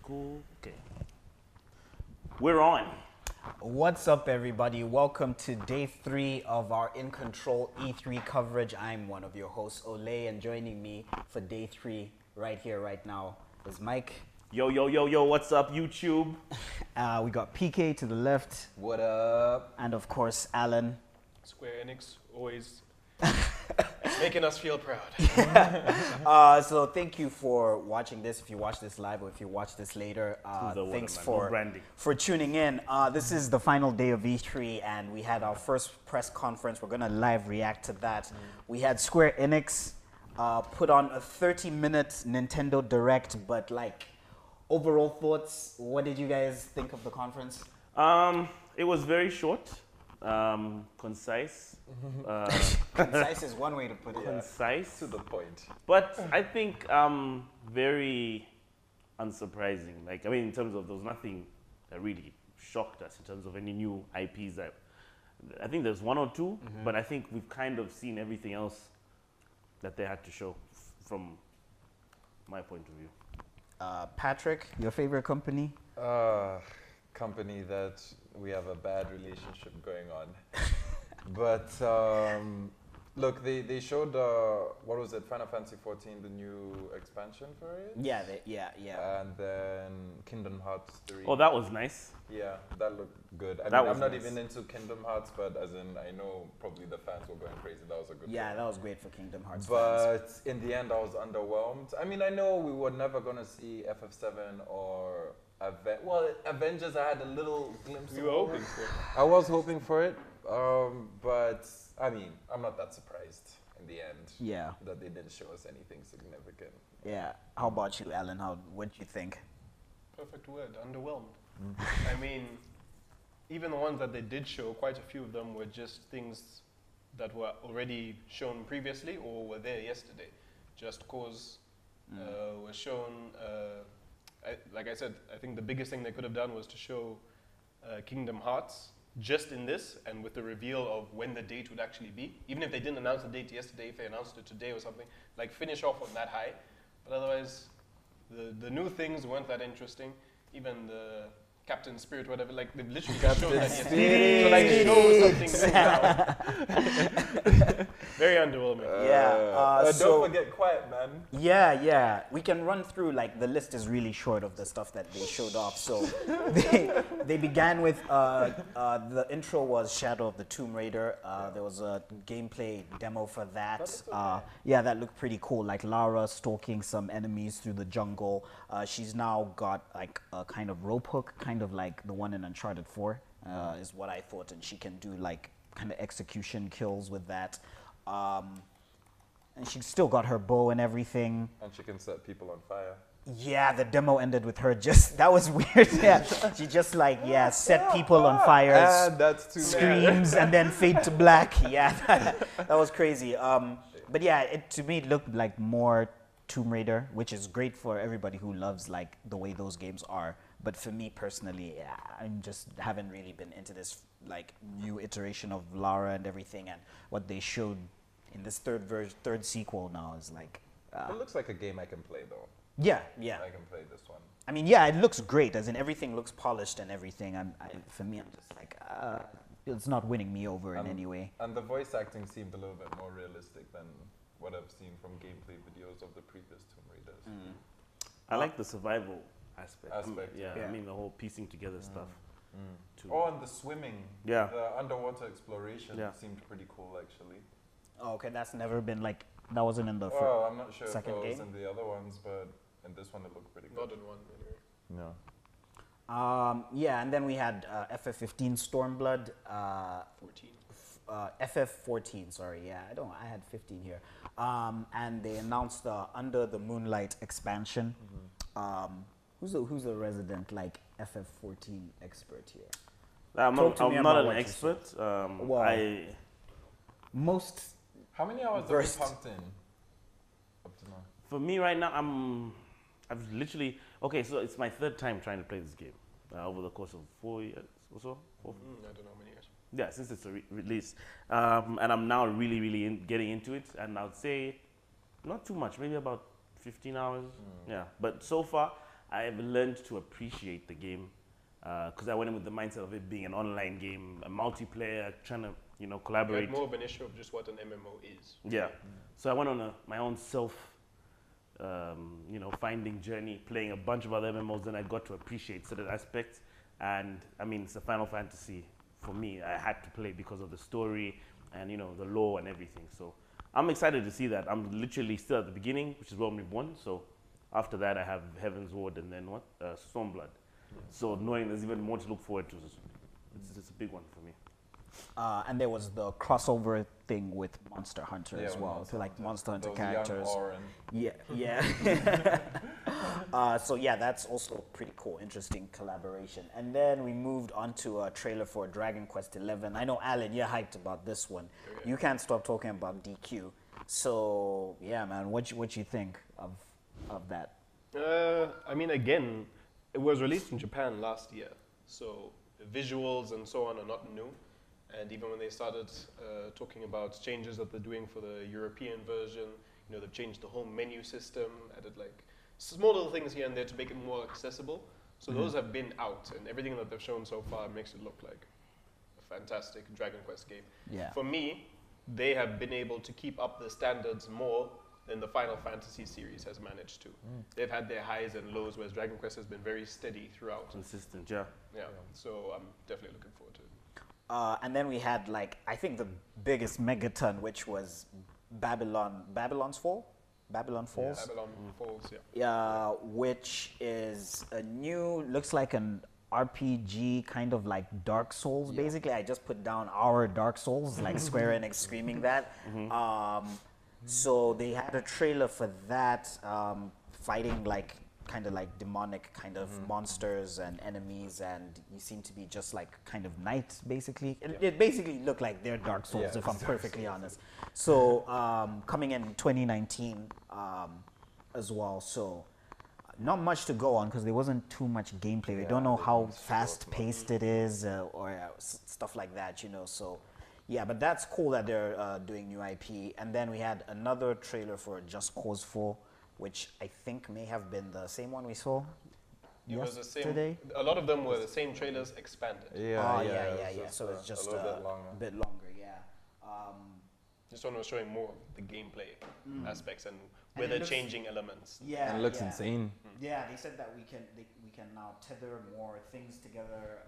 Cool. Okay. We're on. What's up, everybody? Welcome to day 3 of our InCntrl E3 coverage. I'm one of your hosts, Ole, and joining me for day 3 right here, right now, is Mike. Yo, yo, yo, yo, what's up, YouTube? We got PK to the left. What up? And of course, Alan. Square Enix always making us feel proud. So thank you for watching this. If you watch this live or if you watch this later, thanks for tuning in. This is the final day of E3 and we had our first press conference. We're gonna live react to that. We had Square Enix put on a 30-minute Nintendo Direct, but like overall thoughts, what did you guys think of the conference? It was very short, concise. Concise is one way to put it. Concise. To the point. But I think very unsurprising. Like, I mean, in terms of, there was nothing that really shocked us in terms of any new IPs. That I think there's one or two, but I think we've kind of seen everything else that they had to show from my point of view. Patrick, your favorite company? Company that we have a bad relationship going on. But look, they showed what was it? Final Fantasy 14, the new expansion for it. Yeah, And then Kingdom Hearts 3. Oh, that was nice. Yeah, that looked good. I'm not nice. even into Kingdom Hearts, but as in I know probably the fans were going crazy. That was a good. Yeah, one. that was great for Kingdom Hearts But fans. in the end, I was underwhelmed. I mean, I know we were never gonna see FF7 or Avengers. I had a little glimpse. We were hoping for it. I was hoping for it, but I mean, I'm not that surprised in the end. Yeah. That they didn't show us anything significant. Yeah. How about you, Alan? What do you think? Perfect word, underwhelmed. I mean, even the ones that they did show, quite a few of them were just things that were already shown previously or were there yesterday. Just Cause was shown. Like I said, I think the biggest thing they could have done was to show Kingdom Hearts just in this and with the reveal of when the date would actually be. Even if they didn't announce the date yesterday, if they announced it today or something, like finish off on that high. But otherwise, the new things weren't that interesting. Even the Captain Spirit, whatever, like they've literally just shown that yesterday. So like show something new now. Very underwhelming. Don't forget Quiet Man. Yeah. We can run through, like, the list is really short of the stuff that they showed off. So they began with, the intro was Shadow of the Tomb Raider. There was a gameplay demo for that. Yeah, that looked pretty cool. Like Lara stalking some enemies through the jungle. She's now got like a kind of rope hook, kind of like the one in Uncharted 4, is what I thought. And she can do like kind of execution kills with that. And she still got her bow and everything. And she can set people on fire. Yeah, the demo ended with her that was weird. Yeah, she just like, set people on fire, And that's too screams, and then fade to black. Yeah, that was crazy. But yeah, to me, it looked like more Tomb Raider, which is great for everybody who loves like the way those games are. But for me personally, I just haven't really been into this like new iteration of Lara and everything, and what they showed in this third sequel now is like. It looks like a game I can play though. Yeah. I can play this one. I mean, yeah, it looks great, as in everything looks polished and everything. For me, I'm just like, it's not winning me over in any way. And the voice acting seemed a little bit more realistic than what I've seen from gameplay videos of the previous Tomb Raiders. I like the survival aspect. Yeah. I mean the whole piecing together stuff. Too. Oh, and the swimming. Yeah. The underwater exploration seemed pretty cool, actually. Oh, okay, that's never been like, that wasn't in the Well, I'm not sure if second it was game? in the other ones, but in this one it looked pretty good. Not in one, anyway. No. Yeah, and then we had FF15 Stormblood. 14. FF14, sorry, yeah, I had 15 here. And they announced the Under the Moonlight expansion. Who's the resident like FF14 expert here? I'm not an expert. Most. How many hours have you pumped in up to now? For me right now, I've literally, so it's my third time trying to play this game over the course of 4 years or so. I don't know how many years. Yeah, since it's a release. And I'm now really getting into it. And I would say not too much, maybe about 15 hours. Yeah, but so far I've learned to appreciate the game because I went in with the mindset of it being an online game, a multiplayer, trying to You collaborate. had more of an issue of just what an MMO is. Yeah. So I went on my own self, finding journey, playing a bunch of other MMOs, and I got to appreciate certain aspects. And I mean, it's a Final Fantasy for me. I had to play because of the story and the lore and everything. So I'm excited to see that. I'm literally still at the beginning, which is Realm Reborn. So after that, I have Heaven's Ward and then Stormblood. So knowing there's even more to look forward to, it's a big one for me. And there was the crossover thing with Monster Hunter as well. Monster So like Hunter. Monster Hunter Those characters. young Orin. Yeah. So yeah, that's also pretty cool, interesting collaboration. And then we moved on to a trailer for Dragon Quest XI. I know, Alan, you're hyped about this one. Okay. You can't stop talking about DQ. So yeah, man, what you think of that? I mean, again, it was released in Japan last year, so the visuals and so on are not new. And even when they started talking about changes that they're doing for the European version, they've changed the whole menu system, added like small little things here and there to make it more accessible. So those have been out, and everything that they've shown so far makes it look like a fantastic Dragon Quest game. Yeah. For me, they have been able to keep up the standards more than the Final Fantasy series has managed to. They've had their highs and lows, whereas Dragon Quest has been very steady throughout. Consistent, yeah. Yeah, so I'm definitely looking forward to it. And then we had I think the biggest megaton, which was Babylon's Fall? Babylon Falls? Babylon Falls, yeah. Yeah, which is a new, looks like an RPG, kind of like Dark Souls, basically. I just put down our Dark Souls, like Square Enix screaming that. So they had a trailer for that, fighting kind of like demonic kind of monsters and enemies, and you seem to be just like kind of knights, basically. It basically looked like their Dark Souls, if I'm perfectly honest. So coming in 2019 as well. So not much to go on because there wasn't too much gameplay. We don't know how fast-paced it is or stuff like that, So yeah, but that's cool that they're doing new IP. And then we had another trailer for Just Cause 4, which I think may have been the same one we saw It was the yesterday. same. A lot of them were the same trailers expanded. Yeah. So it's just a little bit longer. Yeah. This one was showing more of the gameplay aspects and where they're changing elements. Yeah. And it looks insane. Yeah, they said that we can now tether more things together,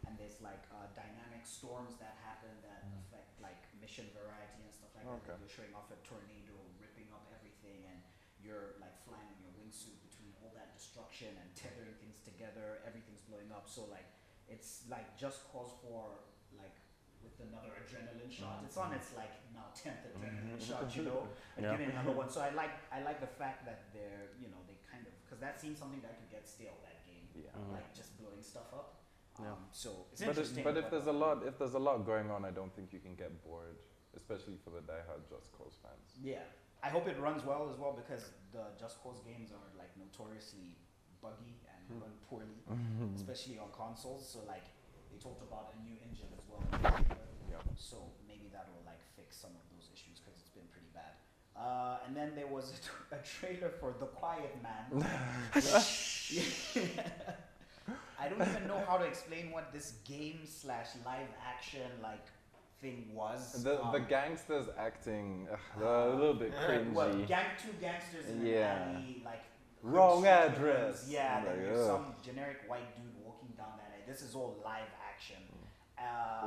and there's dynamic storms that happen that affect mission variety and stuff like that. You're showing off a tornado ripping up everything, and you're flying in your wingsuit between all that destruction and tethering things together. Everything's blowing up. So it's Just Cause 4 with another adrenaline shot. It's on its now 10th adrenaline shot, and giving another one. So I like the fact that they're they kind of, because that seems something that could get stale, that game, just blowing stuff up. So it's interesting. But if there's a lot going on, I don't think you can get bored, especially for the diehard Just Cause fans. Yeah, I hope it runs well as well, because the Just Cause games are notoriously buggy and run poorly, especially on consoles. So they talked about a new engine as well. So maybe that will fix some of those issues, because it's been pretty bad. And then there was a trailer for The Quiet Man. I don't even know how to explain what this game/live action thing was. The gangsters acting a little bit cringy. Well, two gangsters in an alley, wrong address. Yeah, then there's some generic white dude walking down that alley. This is all live action.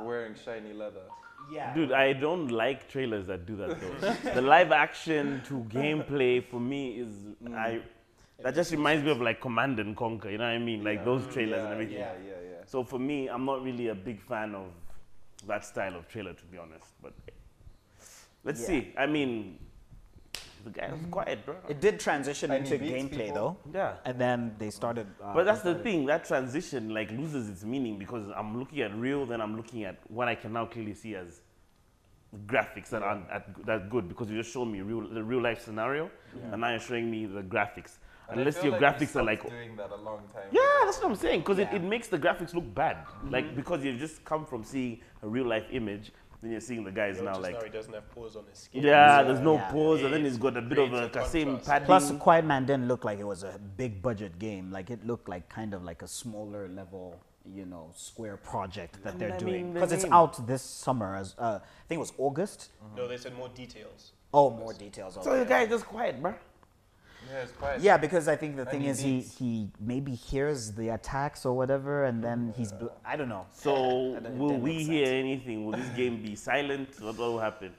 Wearing shiny leather. Yeah. Dude, I don't like trailers that do that though. The live action to gameplay for me is that just reminds me of Command and Conquer, you know what I mean? Those trailers and everything. Yeah. So for me, I'm not really a big fan of that style of trailer, to be honest. But let's see. I mean, the guy was quiet, bro. It did transition And he into beats gameplay people. though. Yeah. And then they started. But that's the thing, that transition loses its meaning, because I'm looking at real, then I'm looking at what I can now clearly see as graphics that aren't that good, because you just showed me the real life scenario, and now you're showing me the graphics. And Unless I feel your we graphics are stopped doing that a long time yeah, ago. that's what I'm saying, because Yeah. it makes the graphics look bad, because you just come from seeing a real life image, Then you're seeing the guys now like, now he doesn't have pause on his skin. yeah, there's no Yeah. pause, and then he's got a bit of Creates a a same contrast. padding. Plus, Quiet Man didn't look like it was a big budget game. Like it looked like kind of like a smaller level, you know, Square project that they're I doing mean, the because it's name. out this summer. As I think it was August. No, they said more details. Oh, more details. So the Okay. guy is just quiet, bro. Yeah, it's quite. Yeah, because I think the thing he is he maybe hears the attacks or whatever, and then I don't know. So It will didn't we make hear sense. anything? Will this game be silent? What will happen?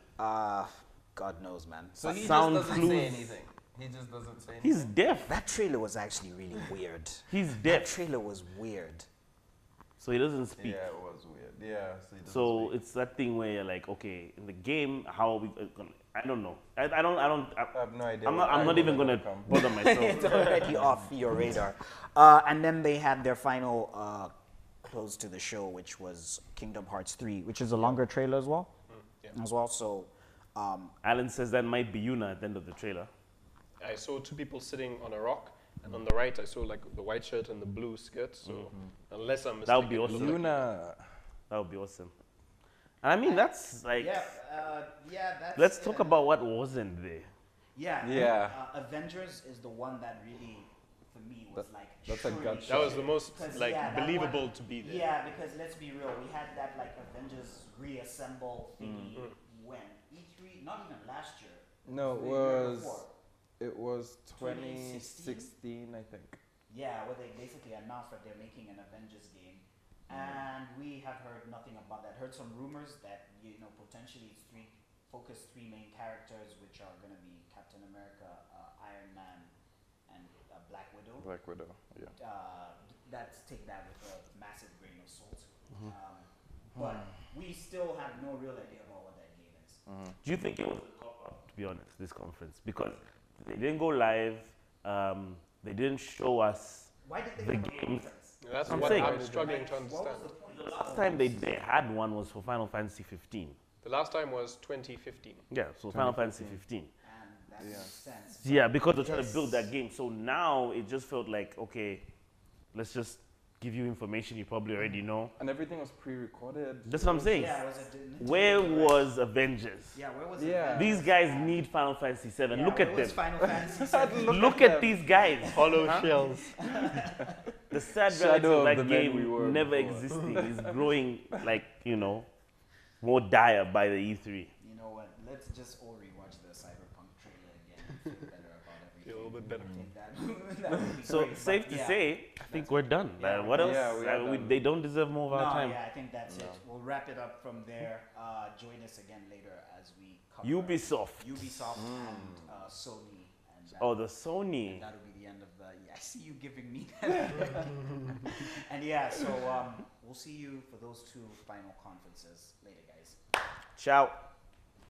God knows, man. So he Sound just doesn't clues. say anything. He just doesn't say anything. He's deaf. That trailer was actually really weird. He's That deaf, trailer was weird. so he doesn't speak. Yeah, it was weird. Yeah, so he doesn't So speak. it's that thing where you're like, okay, in the game, how are we gonna? I don't know. I I have no idea. I'm what not angle even they're gonna come. bother myself. It's already off your radar. And then they had their final close to the show, which was Kingdom Hearts 3, which is a longer trailer as well. Yeah. As well, so Alan says that might be Yuna at the end of the trailer. I saw two people sitting on a rock, and on the right I saw like the white shirt and the blue skirt. So unless I'm mistaken, That would be it awesome. looked like- Luna. That would be awesome. And I mean, that's like, that's let's talk about what wasn't there. Yeah. Avengers is the one that really, for me, was like. That's a gut That was the most Because, like yeah, that believable one- to be there. Yeah, because let's be real, we had that like Avengers reassemble thingy when E3, not even last year. No, it the year was before. it was 2016? 2016, I think. Yeah, where they basically announced that they're making an Avengers game, and we have heard nothing about that. Heard some rumors that potentially it's three main characters, which are going to be Captain America, Iron Man, and Black Widow. Black Widow. Yeah. Take that with a massive grain of salt. But we still have no real idea about what that game is. Do you think it was a cop-out, to be honest, this conference? Because they didn't go live, they didn't show us Why did they the have a games. conference? That's I'm what saying- I'm struggling to What was understand. the point? The last time they had one was for Final Fantasy 15. The last time was 2015. Yeah, so Final Fantasy 15. And that makes sense. Yeah, because they're trying to build that game. So now it just felt like, okay, let's just give you information you probably already know. And everything was pre-recorded. That's what I'm saying. Yeah, was it? Where was Avengers? Yeah, where was Yeah. it? These guys need Final Fantasy 7. Look at them. Final Fantasy 7? Look at these guys. Hollow shells. The sad reality Shadow of of that the men we game were never before. existing is growing like, more dire by the E3. You know what? Let's just all rewatch the Cyberpunk trailer again and feel better about everything. Feel a little bit better. I think that would be So great, safe but to yeah. say, I think we're done. Yeah, What else? yeah, we are done. They don't deserve more of our No, time. yeah, I think that's it. We'll wrap it up from there. Join us again later as we cover Ubisoft. Ubisoft and Sony. And Oh, the Sony. that'll be the end of the. Yeah, I see you giving me that. And yeah, so we'll see you for those two final conferences later, guys. Ciao.